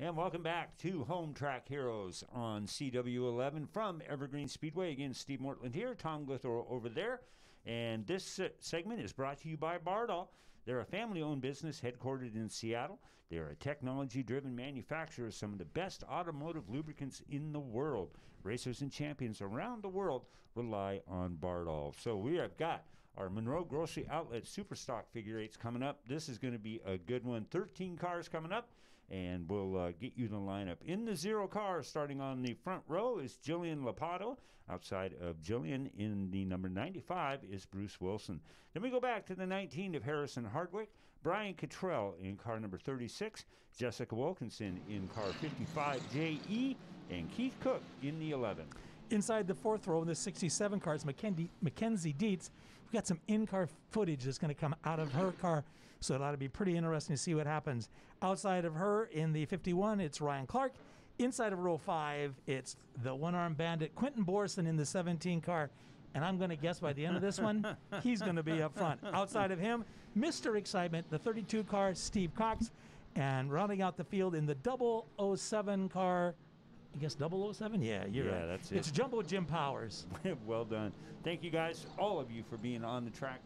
And welcome back to Home Track Heroes on CW11 from Evergreen Speedway. Again, Steve Mortland here, Tom Glithero over there. And this segment is brought to you by Bardall. They're a family-owned business headquartered in Seattle. They're a technology-driven manufacturer of some of the best automotive lubricants in the world. Racers and champions around the world rely on Bardall. So we have got our Monroe Grocery Outlet Superstock Figure 8s coming up. This is going to be a good one. 13 cars coming up, and we'll get you the lineup. In the 0 car, starting on the front row, is Jillian Lapato. Outside of Jillian, in the number 95, is Bruce Wilson. Then we go back to the 19 of Harrison Hardwick. Brian Cottrell in car number 36. Jessica Wilkinson in car 55, JE. And Keith Cook in the 11. Inside the fourth row in the 67 car is Mackenzie Dietz. We've got some in-car footage that's going to come out of her car, so it ought to be pretty interesting to see what happens. Outside of her in the 51, it's Ryan Clark. Inside of row 5, it's the one-armed bandit Quentin Borson in the 17 car. And I'm going to guess by the end of this one, he's going to be up front. Outside of him, Mr. Excitement, the 32 car, Steve Cox. And rounding out the field in the 007 car, I guess 007? Yeah, you're right. That's it. It's Jumbo Jim Powers. Well done. Thank you guys, all of you, for being on the track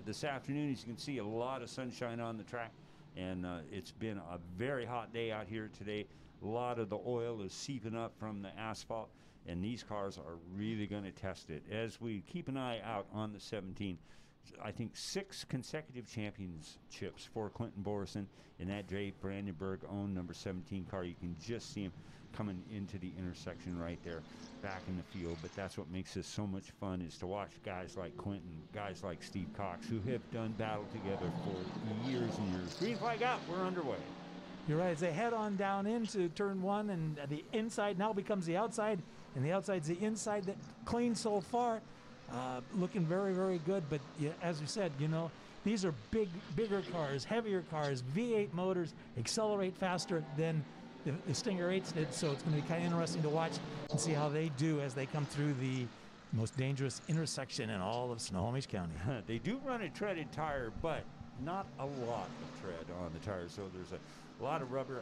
this afternoon. As you can see, a lot of sunshine on the track, and it's been a very hot day out here today. A lot of the oil is seeping up from the asphalt, and these cars are really going to test it. As we keep an eye out on the 17, I think 6 consecutive championships for Quentin Borson in that Jay Brandenburg-owned number 17 car. You can just see him coming into the intersection right there, back in the field. But that's what makes this so much fun, is to watch guys like Quentin, guys like Steve Cox, who have done battle together for years and years. Green flag out, we're underway. You're right. As they head on down into turn 1, and the inside now becomes the outside, and the outside's the inside. That clean so far. Looking very, very good. But yeah, as we said, these are bigger cars, heavier cars, V8 motors, accelerate faster than the Stinger 8s did. So it's going to be kind of interesting to watch and see how they do as they come through the most dangerous intersection in all of Snohomish County. They do run a treaded tire, but not a lot of tread on the tires. So there's a lot of rubber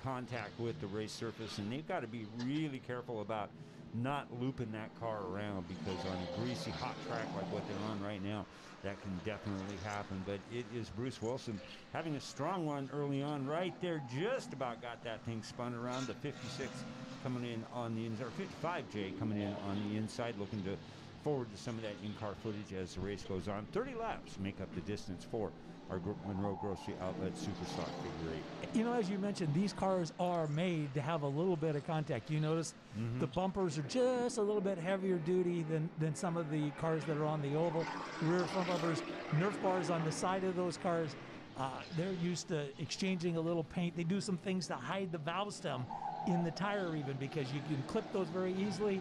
contact with the race surface, and they've got to be really careful about not looping that car around, because on a greasy, hot track like what they're on right now, that can definitely happen. But it is Bruce Wilson having a strong one early on right there. Just about got that thing spun around. The 56 coming in on the inside, or 55J coming in on the inside, looking to forward to some of that in-car footage as the race goes on. 30 laps make up the distance for our Monroe Grocery Outlet Superstock Figure 8. As you mentioned, these cars are made to have a little bit of contact. You notice the bumpers are just a little bit heavier duty than some of the cars that are on the oval. Rear front bumpers, Nerf bars on the side of those cars. They're used to exchanging a little paint. They do some things to hide the valve stem in the tire even, because you can clip those very easily,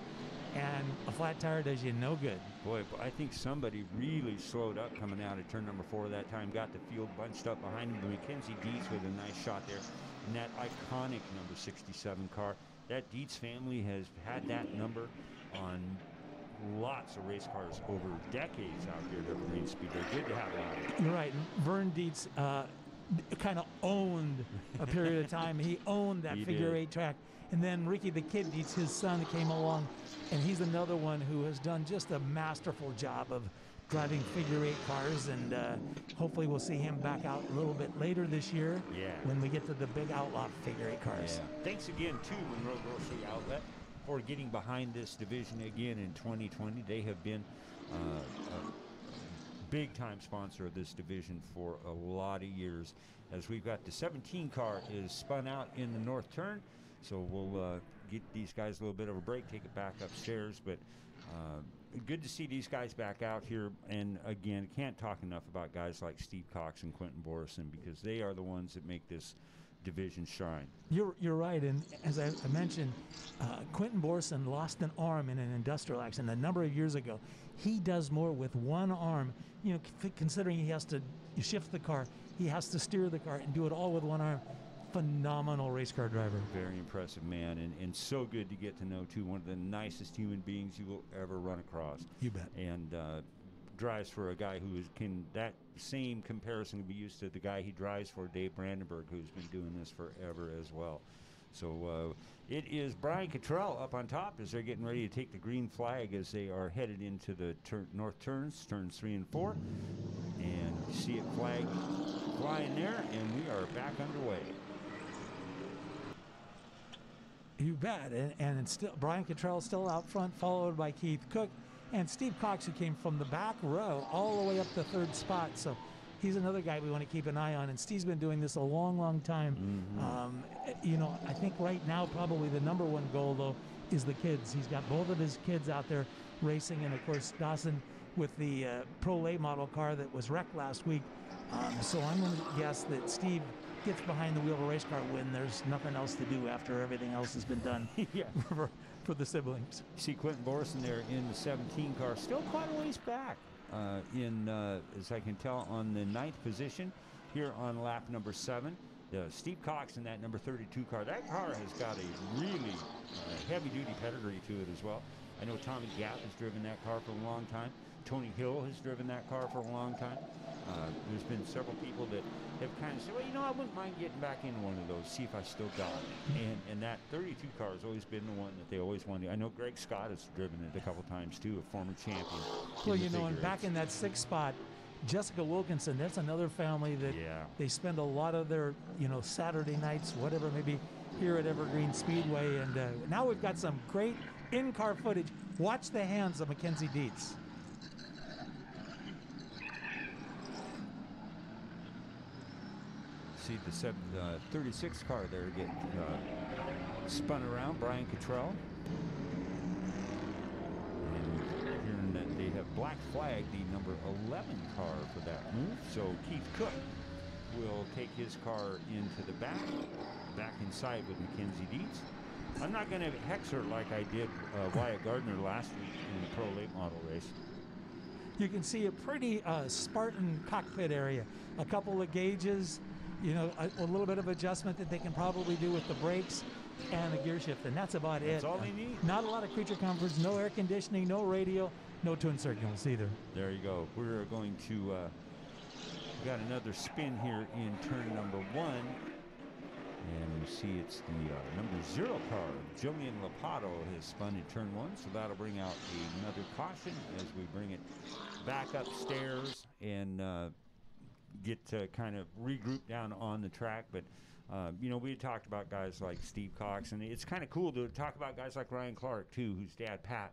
and a flat tire does you no good. Boy, I think somebody really slowed up coming out of turn number 4 that time, got the field bunched up behind him. Mackenzie Dietz with a nice shot there. And that iconic number 67 car. That Dietz family has had that number on lots of race cars over decades out here at Evergreen Speedway. Good to have it on. You're right. Vern Dietz kind of owned a period of time. He owned that figure 8 track. And then Ricky the Kid Dietz, his son, came along, and he's another one who has done just a masterful job of driving figure 8 cars, and hopefully we'll see him back out a little bit later this year when we get to the big outlaw figure 8 cars. Yeah. Thanks again to Monroe Grocery Outlet for getting behind this division again in 2020. They have been a big-time sponsor of this division for a lot of years. As we've got the 17 car is spun out in the north turn, so we'll get these guys a little bit of a break, take it back upstairs. But good to see these guys back out here. And again, can't talk enough about guys like Steve Cox and Quentin Borson, because they are the ones that make this division shine. You're right. And as I mentioned, Quentin Borson lost an arm in an industrial accident a number of years ago. He does more with one arm, considering he has to shift the car, he has to steer the car and do it all with one arm. Phenomenal race car driver. Very impressive man, and so good to get to know, too. One of the nicest human beings you will ever run across. You bet. And drives for a guy who that same comparison can be used to the guy he drives for, Dave Brandenburg, who's been doing this forever as well. So it is Brian Cottrell up on top as they're getting ready to take the green flag as they are headed into the north turns 3 and 4. And you see it flying there, and we are back underway. You bet. And it's still Brian Cottrell still out front, followed by Keith Cook and Steve Cox, who came from the back row all the way up the third spot. So he's another guy we want to keep an eye on. And Steve's been doing this a long, long time. You know, I think right now probably the number one goal, though, is the kids. He's got both of his kids out there racing. And, of course, Dawson with the Pro late model car that was wrecked last week. So I'm going to guess that Steve gets behind the wheel of a race car when there's nothing else to do after everything else has been done for the siblings. See Quentin Borson there in the 17 car, still quite a ways back as I can tell, on the 9th position here on lap number 7. Steve Cox in that number 32 car. That car has got a really heavy-duty pedigree to it as well. I know Tommy Gapp has driven that car for a long time. Tony Hill has driven that car for a long time. There's been several people that have kind of said, well, you know, I wouldn't mind getting back in one of those, see if I still got it. And that 32 car has always been the one that they always wanted. I know Greg Scott has driven it a couple times, too, a former champion. Well, you know, and back in that 6th spot, Jessica Wilkinson, that's another family that they spend a lot of their, you know, Saturday nights, whatever, maybe here at Evergreen Speedway. And now we've got some great in-car footage. Watch the hands of Mackenzie Dietz. See the 36 car there get spun around, Brian Cottrell. And hearing that they have black flag the number 11 car for that move. So Keith Cook will take his car into the back inside with Mackenzie Dietz. I'm not going to hex her like I did Wyatt Gardner last week in the Pro late model race. You can see a pretty Spartan cockpit area. A couple of gauges, you know, a little bit of adjustment that they can probably do with the brakes and the gear shift, and that's about it. That's all they need. Not a lot of creature comforts, no air conditioning, no radio, no twin signals either. There you go. We're going to, we got another spin here in turn number 1. And we see it's the number 0 car. Jillian Lapato has spun in turn 1, so that'll bring out another caution as we bring it back upstairs and get to kind of regroup down on the track. But, you know, we had talked about guys like Steve Cox, and it's kind of cool to talk about guys like Ryan Clark, too, whose dad, Pat,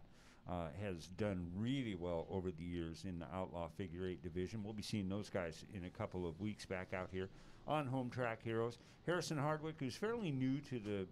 has done really well over the years in the Outlaw Figure 8 division. We'll be seeing those guys in a couple of weeks back out here on Home Track Heroes. Harrison Hardwick, who's fairly new to the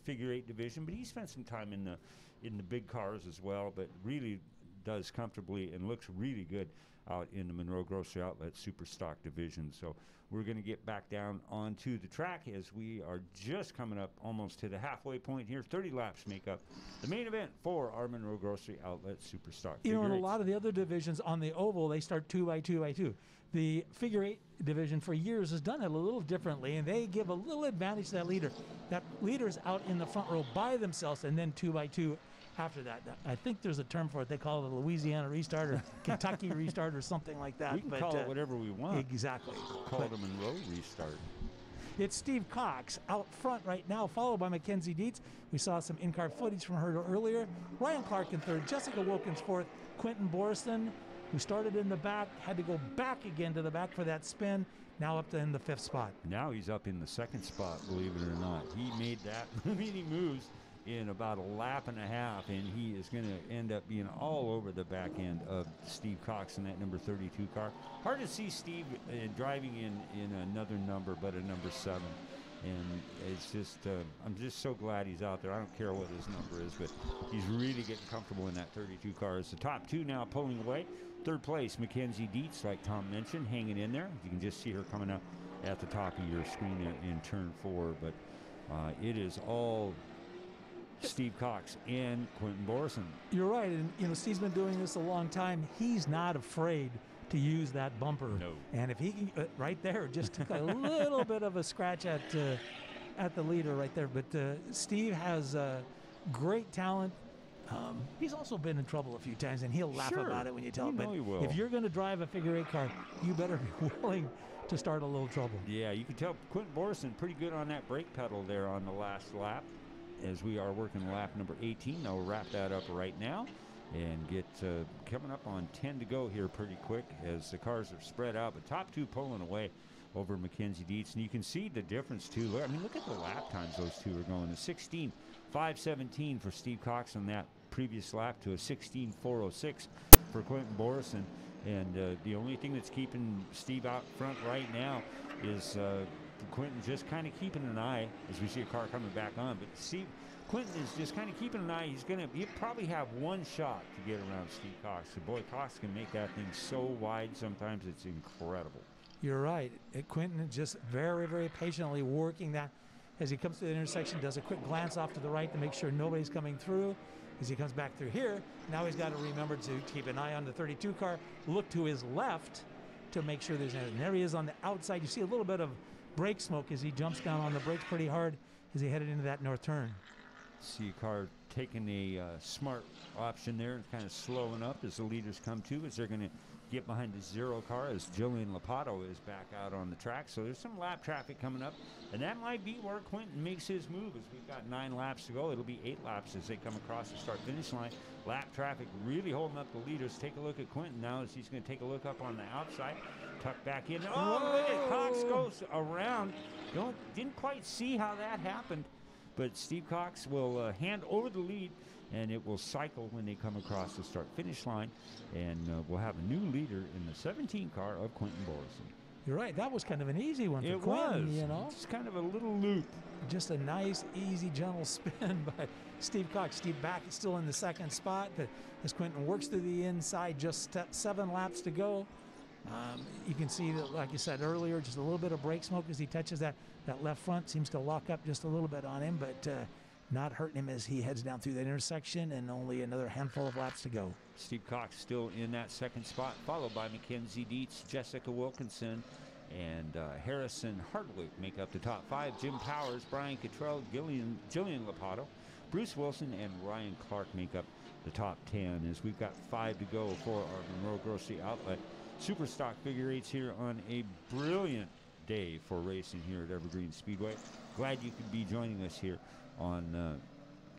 Figure 8 division, but he spent some time in the big cars as well, but really does comfortably and looks really good out in the Monroe Grocery Outlet Super Stock division. So we're going to get back down onto the track as we are just coming up almost to the halfway point here. 30 laps make up the main event for our Monroe Grocery Outlet Super Stock. You know, in a lot of the other divisions on the oval, they start 2 by 2 by 2. The Figure 8 division for years has done it a little differently, and they give a little advantage to that leader. That leader's out in the front row by themselves, and then 2 by 2 after that. I think there's a term for it. They call it a Louisiana restart or Kentucky restart or something like that. We can call it whatever we want. Exactly. Call it a Monroe restart. It's Steve Cox out front right now, followed by Mackenzie Dietz. We saw some in-car footage from her earlier. Ryan Clark in third, Jessica Wilkins fourth, Quentin Borson, who started in the back, had to go back again to the back for that spin, now up to in the 5th spot. Now he's up in the 2nd spot, believe it or not. He made that many moves in about a lap and a half, and he is going to end up being all over the back end of Steve Cox in that number 32 car. Hard to see Steve driving in another number but a number 7. And it's just, I'm just so glad he's out there. I don't care what his number is, but he's really getting comfortable in that 32 car. It's the top 2 now pulling away. 3rd place, Mackenzie Dietz, like Tom mentioned, hanging in there. You can just see her coming up at the top of your screen there in turn 4. But it is all Steve Cox and Quentin Borson. You're right, and you know Steve's been doing this a long time. He's not afraid to use that bumper. No. And if he can, right there, just took a little bit of a scratch at the leader right there. But Steve has great talent. He's also been in trouble a few times, and he'll laugh about it when you tell him. But if you're going to drive a Figure 8 car, you better be willing to start a little trouble. Yeah, you can tell Quentin Borson pretty good on that brake pedal there on the last lap, as we are working lap number 18. Now we'll wrap that up right now and get coming up on 10 to go here pretty quick as the cars are spread out. But top two pulling away over Mackenzie Dietz. And you can see the difference, too. I mean, look at the lap times those two are going. A 16.517 for Steve Cox on that previous lap to a 16.406 for Quentin Borson. And the only thing that's keeping Steve out front right now is Quentin just kind of keeping an eye as we see a car coming back on. But Quentin is just kind of keeping an eye. He'll probably have one shot to get around Steve Cox. So boy, Cox can make that thing so wide sometimes it's incredible. You're right. Quentin just very, very patiently working that as he comes to the intersection, does a quick glance off to the right to make sure nobody's coming through. As he comes back through here, now he's got to remember to keep an eye on the 32 car, look to his left to make sure there's anything. There he is on the outside. You see a little bit of brake smoke as he jumps down on the brakes pretty hard as he headed into that north turn. See a car taking a smart option there and kind of slowing up as the leaders come to, as they're going to get behind the 0 car as Jillian Lopato is back out on the track. So there's some lap traffic coming up, and that might be where Quentin makes his move as we've got 9 laps to go. It'll be 8 laps as they come across the start-finish line. Lap traffic really holding up the leaders. Take a look at Quentin now as he's going to take a look up on the outside, tuck back in. Oh, look at Cox goes around. Didn't quite see how that happened, but Steve Cox will hand over the lead, and it will cycle when they come across the start-finish line, and we'll have a new leader in the 17 car of Quentin Borson. You're right. That was kind of an easy one for Quentin, you know. It's kind of a little loop. Just a nice, easy, gentle spin by Steve Cox. Steve back is still in the second spot, but as Quentin works to the inside, just 7 laps to go. You can see that, like you said earlier, just a little bit of brake smoke as he touches that left front. Seems to lock up just a little bit on him, but not hurting him as he heads down through that intersection, and only another handful of laps to go. Steve Cox still in that second spot, followed by Mackenzie Dietz, Jessica Wilkinson, and Harrison Hardwick make up the top 5. Jim Powers, Brian Cottrell, Jillian Lopato, Bruce Wilson, and Ryan Clark make up the top 10 as we've got 5 to go for our Monroe Grocery Outlet Super Stock Figure 8s here on a brilliant day for racing here at Evergreen Speedway. Glad you could be joining us here on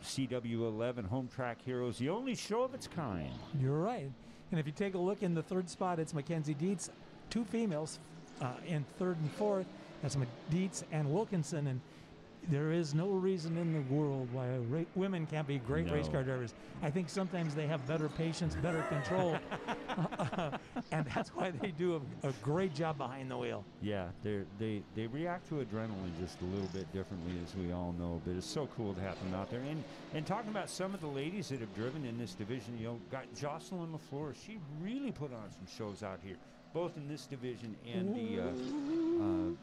CW11 Home Track Heroes, the only show of its kind. You're right. And if you take a look in the third spot, it's Mackenzie Dietz, 2 females in third and fourth. That's Dietz and Wilkinson. And there is no reason in the world why women can't be great race car drivers. I think sometimes they have better patience, better control, and that's why they do a great job behind the wheel. Yeah, they react to adrenaline just a little bit differently, as we all know, but it's so cool to have them out there. And talking about some of the ladies that have driven in this division, you know, got Jocelyn LaFleur. She really put on some shows out here, both in this division and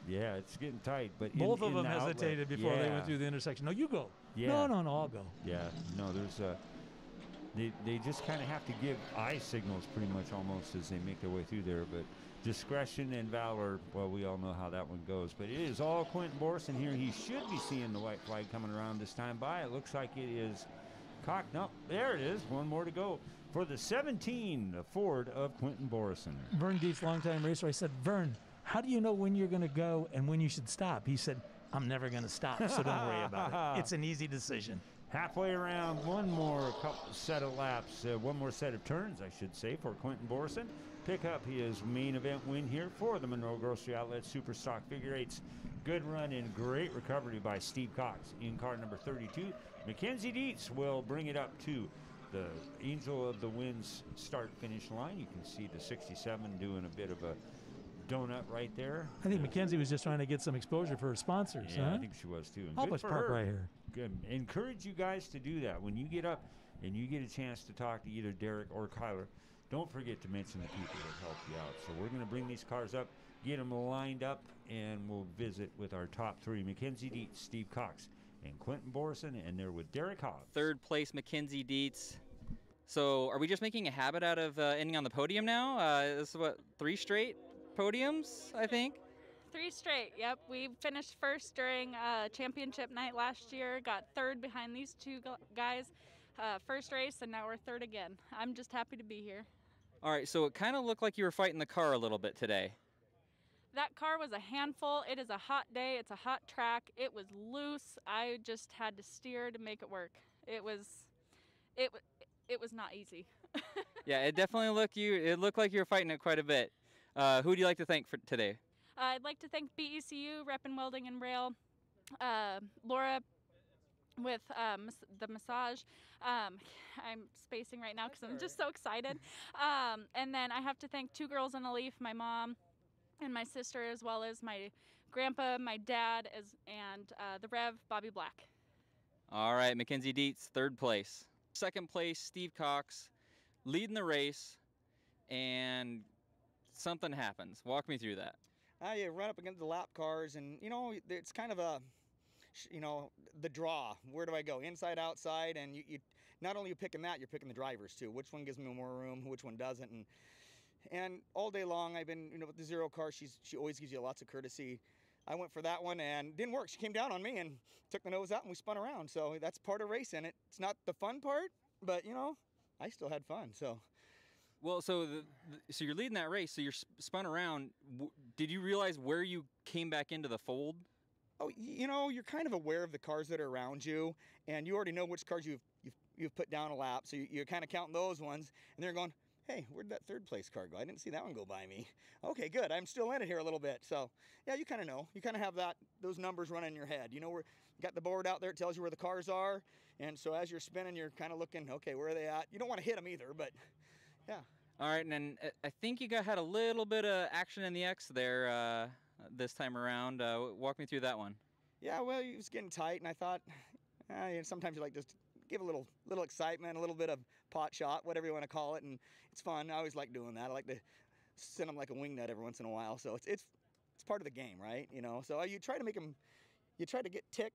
yeah, it's getting tight. But both of them hesitated before they went through the intersection. No, you go. Yeah. No, I'll go. Yeah, no, there's they just kind of have to give eye signals pretty much almost as they make their way through there. But discretion and valor, well, we all know how that one goes. But it is all Quentin Borson here. He should be seeing the white flag coming around this time by. It looks like it is cocked. No, there it is. One more to go for the 17 Ford of Quentin Borson. Vern Dietz, longtime racer. I said, Vern, how do you know when you're going to go and when you should stop? He said, I'm never going to stop, so don't worry about it. It's an easy decision. Halfway around, one more set of laps, one more set of turns, I should say, for Quentin Borson. Pick up his main event win here for the Monroe Grocery Outlet Super Stock Figure 8s. Good run and great recovery by Steve Cox in car number 32. Mackenzie Dietz will bring it up to the Angel of the Winds start-finish line. You can see the 67 doing a bit of a donut right there. I think Mackenzie was just trying to get some exposure for her sponsors. Yeah, huh? I think she was too. Help us park right here. Good. Encourage you guys to do that. When you get up and you get a chance to talk to either Derek or Kyler, don't forget to mention the people that helped you out. So we're going to bring these cars up, get them lined up, and we'll visit with our top 3, Mackenzie Dietz, Steve Cox, and Quentin Borson, and they're with Derek Hobbs. Third place, Mackenzie Dietz. So are we just making a habit out of ending on the podium now? This is what, 3 straight podiums, I think? 3 straight, yep. We finished first during championship night last year, got third behind these 2 guys, first race, and now we're third again. I'm just happy to be here. All right, so it kind of looked like you were fighting the car a little bit today. That car was a handful. It is a hot day. It's a hot track. It was loose. I just had to steer to make it work. It was not easy. Yeah, it definitely looked like you were fighting it quite a bit. Who do you like to thank for today? I'd like to thank BECU, Rep and Welding and Rail, Laura with the massage. I'm spacing right now because I'm just so excited. And then I have to thank Two Girls and a Leaf, my mom and my sister, as well as my grandpa, my dad, and the Rev, Bobby Black. All right, Mackenzie Dietz, 3rd place. 2nd place, Steve Cox, leading the race, and something happens. Walk me through that. You run up against the lap cars, and it's kind of a, the draw. Where do I go? Inside, outside, and you not only you picking that, you're picking the drivers too. Which one gives me more room? Which one doesn't? And all day long, I've been, with the zero car, she always gives you lots of courtesy. I went for that one and didn't work. She came down on me and took the nose out, and we spun around. So that's part of racing. It's not the fun part, but I still had fun. So. Well, so so you're leading that race. So you're spun around. Did you realize where you came back into the fold? Oh, you're kind of aware of the cars that are around you, and you already know which cars you've put down a lap. So you're kind of counting those ones, and they're going, hey, where'd that 3rd place car go? I didn't see that one go by me. Okay, good. I'm still in it here a little bit. So, yeah, you kind of know. You kind of have those numbers running in your head. You got the board out there. It tells you where the cars are. And so as you're spinning, you're kind of looking, okay, where are they at? You don't want to hit them either, but, yeah. All right, and then I think you had a little bit of action in the X there this time around. Walk me through that one. Yeah, well, it was getting tight, and I thought, sometimes you like just give a little excitement, a little bit of pot shot, whatever you want to call it, and it's fun. I always like doing that. I like to send them like a wing nut every once in a while. So it's part of the game, right? So you try to make them, you try to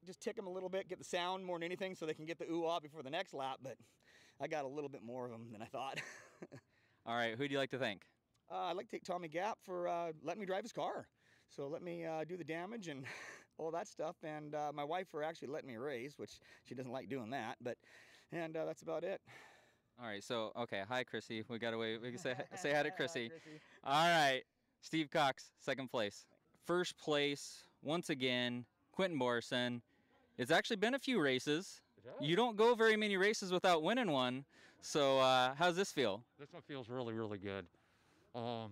just tick them a little bit, get the sound more than anything, so they can get the ooh-ah before the next lap. But I got a little bit more of them than I thought. All right, who do you like to thank? I'd like to thank Tommy Gap for letting me drive his car. So let me do the damage and all that stuff, and my wife for actually letting me race, which she doesn't like doing that. And that's about it. All right, so okay, hi Chrissy. We got away. We can say hi to Chrissy. All right, Steve Cox, 2nd place. 1st place once again, Quentin Borson. It's actually been a few races. You don't go very many races without winning one. So how's this feel? This one feels really, really good. It's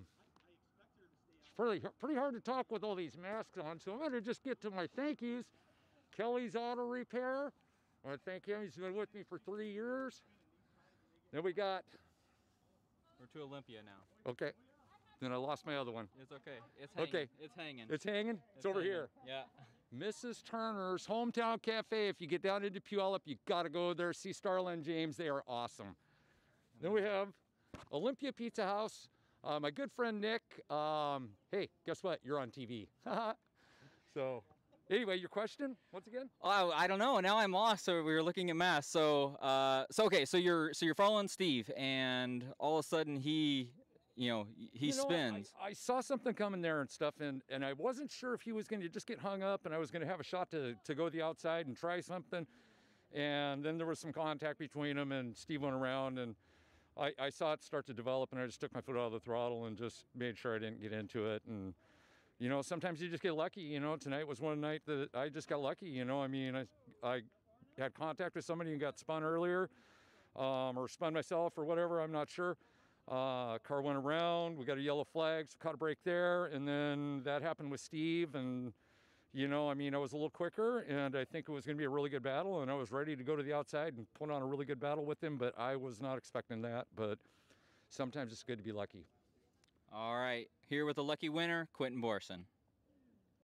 pretty hard to talk with all these masks on, so I'm going to just get to my thank yous. Kelly's Auto Repair. I want to thank him. He's been with me for 3 years. Then we got... We're to Olympia now. Okay. Then I lost my other one. It's okay. It's hanging. Okay. It's hanging. It's hanging? It's over hanging. here. Yeah. Mrs. Turner's Hometown Cafe. If you get down into Puyallup, you got to go there. See Starla and James. They are awesome. Then we have Olympia Pizza House. My good friend Nick. Hey, guess what? You're on TV. So, anyway, your question once again? Oh, I don't know. Now I'm lost. So we were looking at math. So okay. So you're following Steve, and all of a sudden he spins. I saw something coming there and stuff, and I wasn't sure if he was going to just get hung up, and I was going to have a shot to go the outside and try something. And then there was some contact between them, and Steve went around, and I saw it start to develop, and I just took my foot out of the throttle and just made sure I didn't get into it. And sometimes you just get lucky. Tonight was one night that I just got lucky. I had contact with somebody and got spun earlier, or spun myself or whatever. I'm not sure. Car went around. We got a yellow flag, so caught a break there, and then that happened with Steve. And I was a little quicker, and I think it was going to be a really good battle, and I was ready to go to the outside and put on a really good battle with him, but I was not expecting that. But sometimes it's good to be lucky. All right, here with the lucky winner, Quentin Borson.